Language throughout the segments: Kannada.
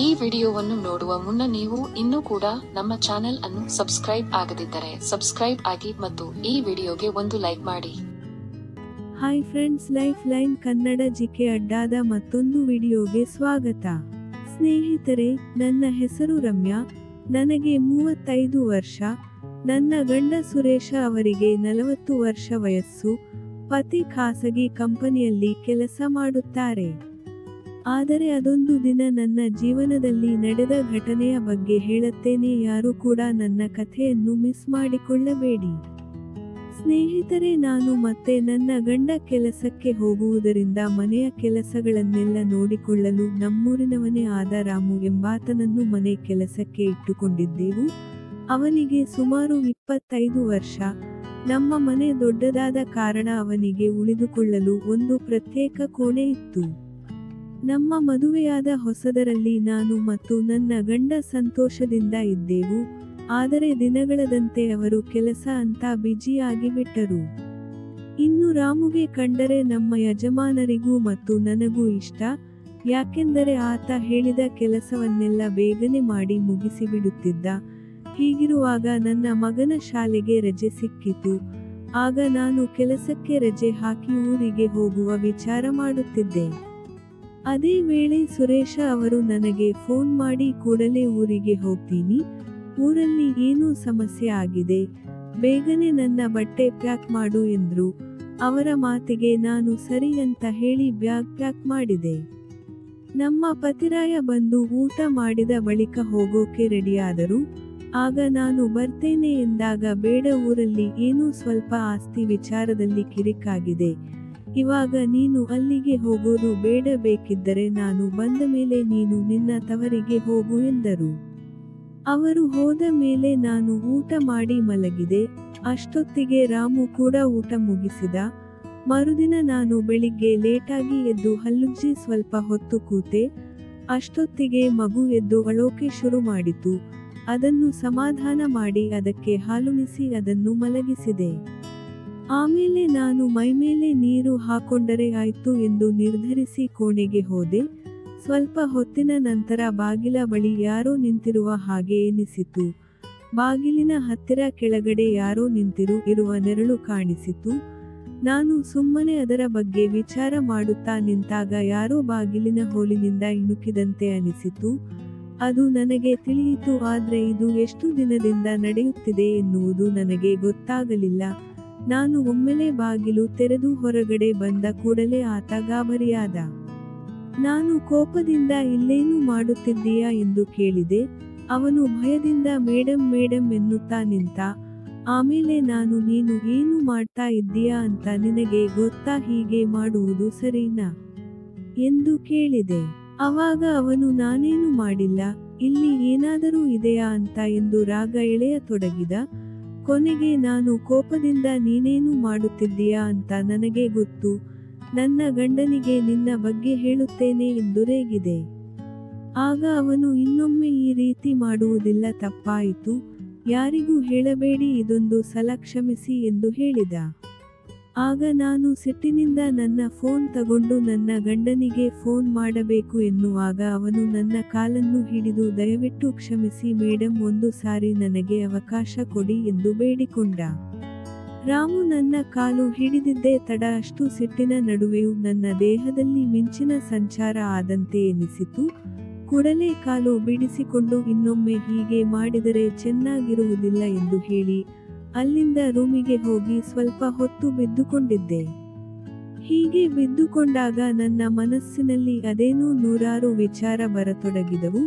ಈ ವಿಡಿಯೋವನ್ನು ನೋಡುವ ಮುನ್ನ ನೀವು ಇನ್ನೂ ಕೂಡ ನಮ್ಮ ಚಾನೆಲ್ ಅನ್ನು ಸಬ್ಸ್ಕ್ರೈಬ್ ಆಗದಿದ್ದರೆ ಸಬ್ಸ್ಕ್ರೈಬ್ ಆಗಿ ಮತ್ತು ಈ ವಿಡಿಯೋಗೆ ಒಂದು ಲೈಕ್ ಮಾಡಿ. Hi friends, life line Kannada GK ಅಡ್ಡಾದ ಮತ್ತೊಂದು ವಿಡಿಯೋಗೆ ಸ್ವಾಗತ. ಸ್ನೇಹಿತರೆ, ನನ್ನ ಹೆಸರು ರಮ್ಯಾ. ನನಗೆ 35 ವರ್ಷ. ನನ್ನ ಗಂಡ ಸುರೇಶ ಅವರಿಗೆ 40 ವರ್ಷ ವಯಸ್ಸು. ಪತಿ ಖಾಸಗಿ ಕಂಪನಿಯಲ್ಲಿ ಕೆಲಸ ಮಾಡುತ್ತಾರೆ. ಆದರೆ ಅದೊಂದು ದಿನ ನನ್ನ ಜೀವನದಲ್ಲಿ ನಡೆದ ಘಟನೆಯ ಬಗ್ಗೆ ಹೇಳುತ್ತೇನೆ. ಯಾರು ಕೂಡ ನನ್ನ ಕಥೆಯನ್ನು ಮಿಸ್ ಮಾಡಿಕೊಳ್ಳಬೇಡಿ. ಸ್ನೇಹಿತರೆ, ನಾನು ಮತ್ತೆ ನನ್ನ ಗಂಡ ಕೆಲಸಕ್ಕೆ ಹೋಗುವುದರಿಂದ ಮನೆಯ ಕೆಲಸಗಳನ್ನೆಲ್ಲ ನೋಡಿಕೊಳ್ಳಲು ನಮ್ಮೂರಿನವನೇ ಆದ ರಾಮು ಎಂಬಾತನನ್ನು ಮನೆ ಕೆಲಸಕ್ಕೆ ಇಟ್ಟುಕೊಂಡಿದ್ದೆವು. ಅವನಿಗೆ ಸುಮಾರು 25 ವರ್ಷ. ನಮ್ಮ ಮನೆ ದೊಡ್ಡದಾದ ಕಾರಣ ಅವನಿಗೆ ಉಳಿದುಕೊಳ್ಳಲು ಒಂದು ಪ್ರತ್ಯೇಕ ಕೋಣೆ ಇತ್ತು. ನಮ್ಮ ಮದುವೆಯಾದ ಹೊಸದರಲ್ಲಿ ನಾನು ಮತ್ತು ನನ್ನ ಗಂಡ ಸಂತೋಷದಿಂದ ಇದ್ದೆವು. ಆದರೆ ದಿನಗಳದಂತೆ ಅವರು ಕೆಲಸ ಅಂತ ಬ್ಯುಸಿ ಆಗಿಬಿಟ್ಟರು. ಇನ್ನು ರಾಮುಗೆ ಕಂಡರೆ ನಮ್ಮ ಯಜಮಾನರಿಗೂ ಮತ್ತು ನನಗೂ ಇಷ್ಟ. ಯಾಕೆಂದರೆ ಆತ ಹೇಳಿದ ಕೆಲಸವನ್ನೆಲ್ಲ ಬೇಗನೆ ಮಾಡಿ ಮುಗಿಸಿಬಿಡುತ್ತಿದ್ದ. ಹೀಗಿರುವಾಗ ನನ್ನ ಮಗನ ಶಾಲೆಗೆ ರಜೆ ಸಿಕ್ಕಿತು. ಆಗ ನಾನು ಕೆಲಸಕ್ಕೆ ರಜೆ ಹಾಕಿ ಊರಿಗೆ ಹೋಗುವ ವಿಚಾರ ಮಾಡುತ್ತಿದ್ದೆ. ಅದೇ ವೇಳೆ ಸುರೇಶ ಅವರು ನನಗೆ ಫೋನ್ ಮಾಡಿ ಕೂಡಲೇ ಊರಿಗೆ ಹೋಗ್ತೀನಿ, ಊರಲ್ಲಿ ಏನೋ ಸಮಸ್ಯೆ ಆಗಿದೆ, ಬೇಗನೆ ನನ್ನ ಬಟ್ಟೆ ಪ್ಯಾಕ್ ಮಾಡು ಎಂದ್ರು. ಅವರ ಮಾತಿಗೆ ನಾನು ಸರಿ ಅಂತ ಹೇಳಿ ಬ್ಯಾಗ್ ಪ್ಯಾಕ್ ಮಾಡಿದೆ. ನಮ್ಮ ಪತಿರಾಯ ಬಂದು ಊಟ ಮಾಡಿದ ಬಳಿಕ ಹೋಗೋಕೆ ರೆಡಿಯಾದರು. ಆಗ ನಾನು ಬರ್ತೇನೆ ಎಂದಾಗ, ಬೇಡ, ಊರಲ್ಲಿ ಏನೋ ಸ್ವಲ್ಪ ಆಸ್ತಿ ವಿಚಾರದಲ್ಲಿ ಕಿರಿಕಾಗಿದೆ, ಇವಾಗ ನೀನು ಅಲ್ಲಿಗೆ ಹೋಗೋದು ಬೇಡ, ಬೇಕಿದ್ದರೆ ನಾನು ಬಂದ ಮೇಲೆ ನೀನು ನಿನ್ನ ತವರಿಗೆ ಹೋಗು ಎಂದರು. ಅವರು ಹೋದ ಮೇಲೆ ನಾನು ಊಟ ಮಾಡಿ ಮಲಗಿದೆ. ಅಷ್ಟೊತ್ತಿಗೆ ರಾಮು ಕೂಡ ಊಟ ಮುಗಿಸಿದ. ಮರುದಿನ ನಾನು ಬೆಳಿಗ್ಗೆ ಲೇಟಾಗಿ ಎದ್ದು ಹಲ್ಲುಜ್ಜಿ ಸ್ವಲ್ಪ ಹೊತ್ತು ಕೂತೆ. ಅಷ್ಟೊತ್ತಿಗೆ ಮಗು ಎದ್ದು ಅಳೋಕೆ ಶುರು ಮಾಡಿತು. ಅದನ್ನು ಸಮಾಧಾನ ಮಾಡಿ ಅದಕ್ಕೆ ಹಾಲುಣಿಸಿ ಅದನ್ನು ಮಲಗಿಸಿದೆ. ಆಮೇಲೆ ನಾನು ಮೈಮೇಲೆ ನೀರು ಹಾಕೊಂಡರೆ ಆಯ್ತು ಎಂದು ನಿರ್ಧರಿಸಿ ಕೋಣೆಗೆ ಹೋದೆ. ಸ್ವಲ್ಪ ಹೊತ್ತಿನ ನಂತರ ಬಾಗಿಲ ಬಳಿ ಯಾರೋ ನಿಂತಿರುವ ಹಾಗೆ ಎನಿಸಿತು. ಬಾಗಿಲಿನ ಹತ್ತಿರ ಕೆಳಗಡೆ ಯಾರೋ ಇರುವ ನೆರಳು ಕಾಣಿಸಿತು. ನಾನು ಸುಮ್ಮನೆ ಅದರ ಬಗ್ಗೆ ವಿಚಾರ ಮಾಡುತ್ತಾ ನಿಂತಾಗ ಯಾರೋ ಬಾಗಿಲಿನ ಹೋಲಿನಿಂದ ಇಣುಕಿದಂತೆ ಅನಿಸಿತು. ಅದು ನನಗೆ ತಿಳಿಯಿತು. ಆದ್ರೆ ಇದು ಎಷ್ಟು ದಿನದಿಂದ ನಡೆಯುತ್ತಿದೆ ಎನ್ನುವುದು ನನಗೆ ಗೊತ್ತಾಗಲಿಲ್ಲ. ನಾನು ಒಮ್ಮೆಲೆ ಬಾಗಿಲು ತೆರೆದು ಹೊರಗಡೆ ಬಂದ ಕೂಡಲೇ ಆತ ಗಾಬರಿಯಾದ. ನಾನು ಕೋಪದಿಂದ ಇಲ್ಲೇನು ಮಾಡುತ್ತಿದ್ದೀಯಾ ಎಂದು ಕೇಳಿದೆ. ಅವನು ಭಯದಿಂದ ಮೇಡಮ್ ಮೇಡಮ್ ಎನ್ನುತ್ತಾ ನಿಂತ. ಆಮೇಲೆ ನಾನು, ನೀನು ಏನು ಮಾಡ್ತಾ ಇದ್ದೀಯಾ ಅಂತ ನಿನಗೆ ಗೊತ್ತಾ, ಹೀಗೆ ಮಾಡುವುದು ಸರಿನಾ ಎಂದು ಕೇಳಿದೆ. ಅವಾಗ ಅವನು, ನಾನೇನು ಮಾಡಿಲ್ಲ, ಇಲ್ಲಿ ಏನಾದರೂ ಇದೆಯಾ ಅಂತ ಎಂದು ರಾಗ ಎಳೆಯತೊಡಗಿದ. ಕೊನೆಗೆ ನಾನು ಕೋಪದಿಂದ, ನೀನೇನು ಮಾಡುತ್ತಿದ್ದೀಯಾ ಅಂತ ನನಗೆ ಗೊತ್ತು, ನನ್ನ ಗಂಡನಿಗೆ ನಿನ್ನ ಬಗ್ಗೆ ಹೇಳುತ್ತೇನೆ ಎಂದು ರೇಗಿದೆ. ಆಗ ಅವನು, ಇನ್ನೊಮ್ಮೆ ಈ ರೀತಿ ಮಾಡುವುದಿಲ್ಲ, ತಪ್ಪಾಯಿತು, ಯಾರಿಗೂ ಹೇಳಬೇಡಿ, ಇದೊಂದು ಸಲ ಕ್ಷಮಿಸಿ ಎಂದು ಹೇಳಿದ. ಆಗ ನಾನು ಸಿಟ್ಟಿನಿಂದ ನನ್ನ ಫೋನ್ ತಗೊಂಡು ನನ್ನ ಗಂಡನಿಗೆ ಫೋನ್ ಮಾಡಬೇಕು ಎನ್ನುವಾಗ ಅವನು ನನ್ನ ಕಾಲನ್ನು ಹಿಡಿದು, ದಯವಿಟ್ಟು ಕ್ಷಮಿಸಿ ಮೇಡಮ್, ಒಂದು ಸಾರಿ ನನಗೆ ಅವಕಾಶ ಕೊಡಿ ಎಂದು ಬೇಡಿಕೊಂಡ. ರಾಮು ನನ್ನ ಕಾಲು ಹಿಡಿದಿದ್ದೇ ತಡ. ಅಷ್ಟು ಸಿಟ್ಟಿನ ನಡುವೆಯೂ ನನ್ನ ದೇಹದಲ್ಲಿ ಮಿಂಚಿನ ಸಂಚಾರ ಆದಂತೆ ಎನಿಸಿತು. ಕೂಡಲೇ ಕಾಲು ಬಿಡಿಸಿಕೊಂಡು, ಇನ್ನೊಮ್ಮೆ ಹೀಗೆ ಮಾಡಿದರೆ ಚೆನ್ನಾಗಿರುವುದಿಲ್ಲ ಎಂದು ಹೇಳಿ ಅಲ್ಲಿಂದ ರೂಮಿಗೆ ಹೋಗಿ ಸ್ವಲ್ಪ ಹೊತ್ತು ಬಿದ್ದುಕೊಂಡಿದ್ದೆ. ಹೀಗೆ ಬಿದ್ದುಕೊಂಡಾಗ ನನ್ನ ಮನಸ್ಸಿನಲ್ಲಿ ಅದೇನೋ ನೂರಾರು ವಿಚಾರ ಬರತೊಡಗಿದವು.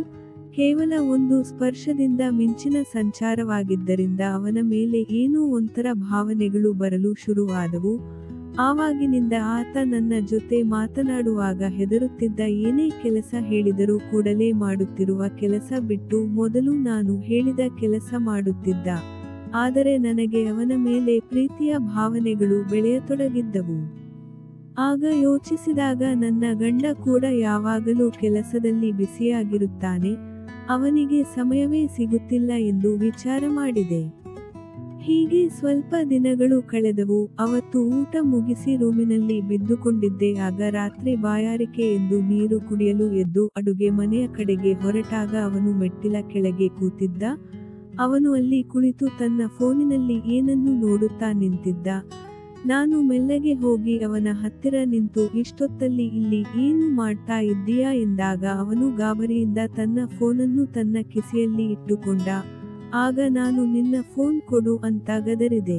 ಕೇವಲ ಒಂದು ಸ್ಪರ್ಶದಿಂದ ಮಿಂಚಿನ ಸಂಚಾರವಾಗಿದ್ದರಿಂದ ಅವನ ಮೇಲೆ ಏನೋ ಒಂಥರ ಭಾವನೆಗಳು ಬರಲು ಶುರುವಾದವು. ಆವಾಗಿನಿಂದ ಆತ ನನ್ನ ಜೊತೆ ಮಾತನಾಡುವಾಗ ಹೆದರುತ್ತಿದ್ದ. ಏನೇ ಕೆಲಸ ಹೇಳಿದರೂ ಕೂಡಲೇ ಮಾಡುತ್ತಿರುವ ಕೆಲಸ ಬಿಟ್ಟು ಮೊದಲು ನಾನು ಹೇಳಿದ ಕೆಲಸ ಮಾಡುತ್ತಿದ್ದ. ಆದರೆ ನನಗೆ ಅವನ ಮೇಲೆ ಪ್ರೀತಿಯ ಭಾವನೆಗಳು ಬೆಳೆಯತೊಡಗಿದ್ದವು. ಆಗ ಯೋಚಿಸಿದಾಗ, ನನ್ನ ಗಂಡ ಕೂಡ ಯಾವಾಗಲೂ ಕೆಲಸದಲ್ಲಿ ಬಿಸಿಯಾಗಿರುತ್ತಾನೆ, ಅವನಿಗೆ ಸಮಯವೇ ಸಿಗುತ್ತಿಲ್ಲ ಎಂದು ವಿಚಾರ ಮಾಡಿದೆ. ಹೀಗೆ ಸ್ವಲ್ಪ ದಿನಗಳು ಕಳೆದವು. ಅವತ್ತು ಊಟ ಮುಗಿಸಿ ರೂಮಿನಲ್ಲಿ ಬಿದ್ದುಕೊಂಡಿದ್ದೆ. ಆಗ ರಾತ್ರಿ ಬಾಯಾರಿಕೆ ಎಂದು ನೀರು ಕುಡಿಯಲು ಎದ್ದು ಅಡುಗೆ ಮನೆಯ ಕಡೆಗೆ ಹೊರಟಾಗ ಅವನು ಮೆಟ್ಟಿಲ ಕೆಳಗೆ ಕೂತಿದ್ದ. ಅವನು ಅಲ್ಲಿ ಕುಳಿತು ತನ್ನ ಫೋನಿನಲ್ಲಿ ಏನನ್ನೂ ನೋಡುತ್ತಾ ನಿಂತಿದ್ದ. ನಾನು ಮೆಲ್ಲಗೆ ಹೋಗಿ ಅವನ ಹತ್ತಿರ ನಿಂತು, ಇಷ್ಟೊತ್ತಲ್ಲಿ ಇಲ್ಲಿ ಏನು ಮಾಡ್ತಾ ಇದ್ದೀಯಾ ಎಂದಾಗ ಅವನು ಗಾಬರಿಯಿಂದ ತನ್ನ ಫೋನನ್ನು ತನ್ನ ಕಿಸೆಯಲ್ಲಿ ಇಟ್ಟುಕೊಂಡ. ಆಗ ನಾನು, ನಿನ್ನ ಫೋನ್ ಕೊಡು ಅಂತ ಗದರಿದೆ.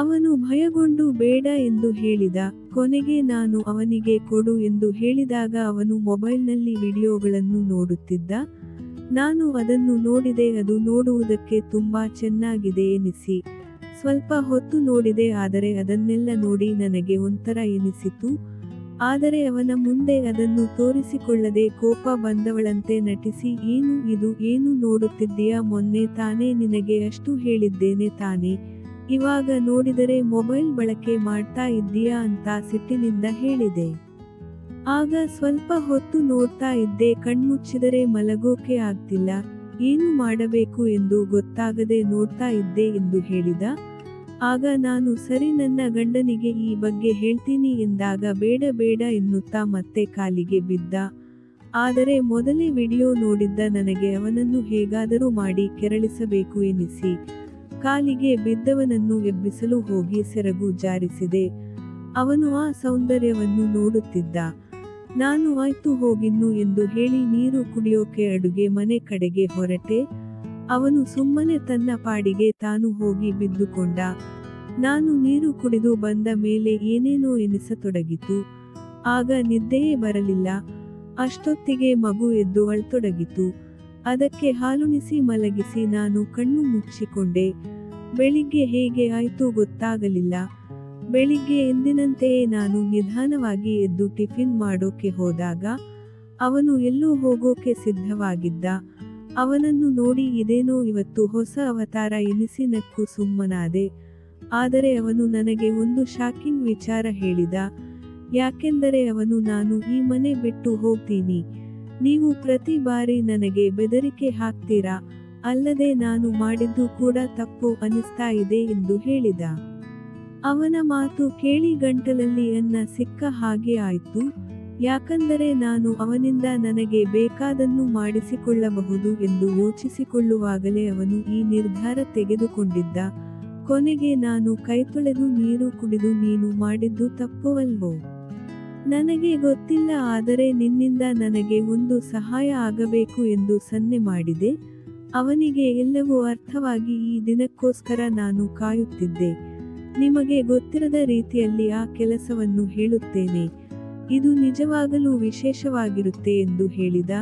ಅವನು ಭಯಗೊಂಡು ಬೇಡ ಎಂದು ಹೇಳಿದ. ಕೊನೆಗೆ ನಾನು ಅವನಿಗೆ ಕೊಡು ಎಂದು ಹೇಳಿದಾಗ ಅವನು ಮೊಬೈಲ್ನಲ್ಲಿ ವಿಡಿಯೋಗಳನ್ನು ನೋಡುತ್ತಿದ್ದ. ನಾನು ಅದನ್ನು ನೋಡಿದೆ. ಅದು ನೋಡುವುದಕ್ಕೆ ತುಂಬಾ ಚೆನ್ನಾಗಿದೆ ಎನಿಸಿ ಸ್ವಲ್ಪ ಹೊತ್ತು ನೋಡಿದೆ. ಆದರೆ ಅದನ್ನೆಲ್ಲ ನೋಡಿ ನನಗೆ ಒಂಥರ ಎನಿಸಿತು. ಆದರೆ ಅವನ ಮುಂದೆ ಅದನ್ನು ತೋರಿಸಿಕೊಳ್ಳದೆ ಕೋಪ ಬಂದವಳಂತೆ ನಟಿಸಿ, ಏನು ಇದು, ಏನು ನೋಡುತ್ತಿದ್ದೀಯಾ, ಮೊನ್ನೆ ತಾನೇ ನಿನಗೆ ಅಷ್ಟು ಹೇಳಿದ್ದೇನೆ ತಾನೇ, ಇವಾಗ ನೋಡಿದರೆ ಮೊಬೈಲ್ ಬಳಕೆ ಮಾಡ್ತಾ ಇದ್ದೀಯಾ ಅಂತ ಸಿಟ್ಟಿನಿಂದ ಹೇಳಿದೆ. ಆಗ ಸ್ವಲ್ಪ ಹೊತ್ತು ನೋಡ್ತಾ ಇದ್ದೆ, ಕಣ್ಮುಚ್ಚಿದರೆ ಮಲಗೋಕೆ ಆಗ್ತಿಲ್ಲ, ಏನು ಮಾಡಬೇಕು ಎಂದು ಗೊತ್ತಾಗದೆ ನೋಡ್ತಾ ಇದ್ದೆ ಎಂದು ಹೇಳಿದ. ಆಗ ನಾನು, ಸರಿ ನನ್ನ ಗಂಡನಿಗೆ ಈ ಬಗ್ಗೆ ಹೇಳ್ತೀನಿ ಎಂದಾಗ ಬೇಡ ಬೇಡ ಎನ್ನುತ್ತಾ ಮತ್ತೆ ಕಾಲಿಗೆ ಬಿದ್ದ. ಆದರೆ ಮೊದಲೇ ವಿಡಿಯೋ ನೋಡಿದ್ದ ನನಗೆ ಅವನನ್ನು ಹೇಗಾದರೂ ಮಾಡಿ ಕೆರಳಿಸಬೇಕು ಎನಿಸಿ ಕಾಲಿಗೆ ಬಿದ್ದವನನ್ನು ಎಬ್ಬಿಸಲು ಹೋಗಿ ಸೆರಗು ಜಾರಿಸಿದೆ. ಅವನು ಆ ಸೌಂದರ್ಯವನ್ನು ನೋಡುತ್ತಿದ್ದ. ನಾನು ಆಯ್ತು ಹೋಗಿನ್ನು ಎಂದು ಹೇಳಿ ನೀರು ಕುಡಿಯೋಕೆ ಅಡುಗೆ ಮನೆ ಕಡೆಗೆ ಹೊರಟೆ. ಅವನು ಸುಮ್ಮನೆ ತನ್ನ ಪಾಡಿಗೆ ತಾನು ಹೋಗಿ ಬಿದ್ದುಕೊಂಡ. ನಾನು ನೀರು ಕುಡಿದು ಬಂದ ಮೇಲೆ ಏನೇನೋ ಎನಿಸತೊಡಗಿತು. ಆಗ ನಿದ್ದೆಯೇ ಬರಲಿಲ್ಲ. ಅಷ್ಟೊತ್ತಿಗೆ ಮಗು ಎದ್ದು ಅಳತೊಡಗಿತು. ಅದಕ್ಕೆ ಹಾಲುಣಿಸಿ ಮಲಗಿಸಿ ನಾನು ಕಣ್ಣು ಮುಚ್ಚಿಕೊಂಡೆ. ಬೆಳಿಗ್ಗೆ ಹೇಗೆ ಆಯ್ತು ಗೊತ್ತಾಗಲಿಲ್ಲ. ಬೆಳಿಗ್ಗೆ ಎಂದಿನಂತೆಯೇ ನಾನು ನಿಧಾನವಾಗಿ ಎದ್ದು ಟಿಫಿನ್ ಮಾಡೋಕೆ ಹೋದಾಗ ಅವನು ಎಲ್ಲೋ ಹೋಗೋಕೆ ಸಿದ್ಧವಾಗಿದ್ದ. ಅವನನ್ನು ನೋಡಿ ಇದೇನೋ ಇವತ್ತು ಹೊಸ ಅವತಾರ ಎನಿಸಿ ನಕ್ಕು ಸುಮ್ಮನಾದೆ. ಆದರೆ ಅವನು ನನಗೆ ಒಂದು ಶಾಕಿಂಗ್ ವಿಚಾರ ಹೇಳಿದ. ಯಾಕೆಂದರೆ ಅವನು, ನಾನು ಈ ಮನೆ ಬಿಟ್ಟು ಹೋಗ್ತೀನಿ, ನೀವು ಪ್ರತಿ ಬಾರಿ ನನಗೆ ಬೆದರಿಕೆ ಹಾಕ್ತೀರಾ, ಅಲ್ಲದೆ ನಾನು ಮಾಡಿದ್ದು ಕೂಡ ತಪ್ಪು ಅನಿಸ್ತಾ ಇದೆ ಎಂದು ಹೇಳಿದ. ಅವನ ಮಾತು ಕೇಳಿ ಗಂಟಲಲ್ಲಿ ಅನ್ನ ಸಿಕ್ಕ ಹಾಗೆ ಆಯ್ತು. ಯಾಕಂದರೆ ನಾನು ಅವನಿಂದ ನನಗೆ ಬೇಕಾದನ್ನು ಮಾಡಿಸಿಕೊಳ್ಳಬಹುದು ಎಂದು ಯೋಚಿಸಿಕೊಳ್ಳುವಾಗಲೇ ಅವನು ಈ ನಿರ್ಧಾರ ತೆಗೆದುಕೊಂಡಿದ್ದ. ಕೊನೆಗೆ ನಾನು ಕೈತೊಳೆದು ನೀರು ಕುಡಿದು, ನೀನು ಮಾಡಿದ್ದು ತಪ್ಪು ಅಲ್ವೋ? ನನಗೆ ಗೊತ್ತಿಲ್ಲ, ಆದರೆ ನಿನ್ನಿಂದ ನನಗೆ ಒಂದು ಸಹಾಯ ಆಗಬೇಕು ಎಂದು ಸನ್ನೆ ಮಾಡಿದೆ. ಅವನಿಗೆ ಎಲ್ಲವೂ ಅರ್ಥವಾಗಿ ಈ ದಿನಕ್ಕೋಸ್ಕರ ನಾನು ಕಾಯುತ್ತಿದ್ದೆ. ನಿಮಗೆ ಗೊತ್ತಿರದ ರೀತಿಯಲ್ಲಿ ಆ ಕೆಲಸವನ್ನು ಹೇಳುತ್ತೇನೆ, ಇದು ನಿಜವಾಗಲೂ ವಿಶೇಷವಾಗಿರುತ್ತೆ ಎಂದು ಹೇಳಿದ.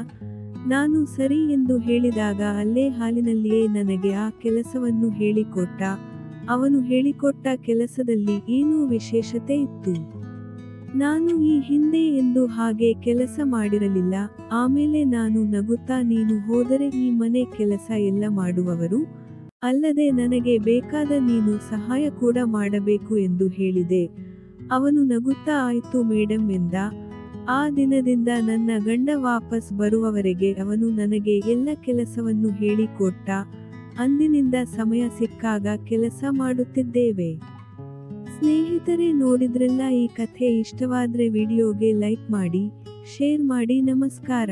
ನಾನು ಸರಿ ಎಂದು ಹೇಳಿದಾಗ ಅಲ್ಲೇ ಹಾಲಿನಲ್ಲಿಯೇ ನನಗೆ ಆ ಕೆಲಸವನ್ನು ಹೇಳಿಕೊಟ್ಟ. ಅವನು ಹೇಳಿಕೊಟ್ಟ ಕೆಲಸದಲ್ಲಿ ಏನೂ ವಿಶೇಷತೆ ಇತ್ತು. ನಾನು ಈ ಹಿಂದೆ ಎಂದು ಹಾಗೆ ಕೆಲಸ ಮಾಡಿರಲಿಲ್ಲ. ಆಮೇಲೆ ನಾನು ನಗುತ್ತಾ, ನೀನು ಹೋದರೆ ಈ ಮನೆ ಕೆಲಸ ಎಲ್ಲ ಮಾಡುವವರು, ಅಲ್ಲದೆ ನನಗೆ ಬೇಕಾದ ನೀನು ಸಹಾಯ ಕೂಡ ಮಾಡಬೇಕು ಎಂದು ಹೇಳಿದೆ. ಅವನು ನಗುತ್ತಾ ಆಯ್ತು ಮೇಡಮ್ ಎಂದ. ಆ ದಿನದಿಂದ ನನ್ನ ಗಂಡ ವಾಪಸ್ ಬರುವವರೆಗೆ ಅವನು ನನಗೆ ಎಲ್ಲ ಕೆಲಸವನ್ನು ಹೇಳಿಕೊಟ್ಟ. ಅಂದಿನಿಂದ ಸಮಯ ಸಿಕ್ಕಾಗ ಕೆಲಸ ಮಾಡುತ್ತಿದ್ದೇವೆ. ಸ್ನೇಹಿತರೆ, ನೋಡಿದ್ರಲ್ಲ ಈ ಕಥೆ. ಇಷ್ಟವಾದ್ರೆ ವಿಡಿಯೋಗೆ ಲೈಕ್ ಮಾಡಿ, ಶೇರ್ ಮಾಡಿ. ನಮಸ್ಕಾರ.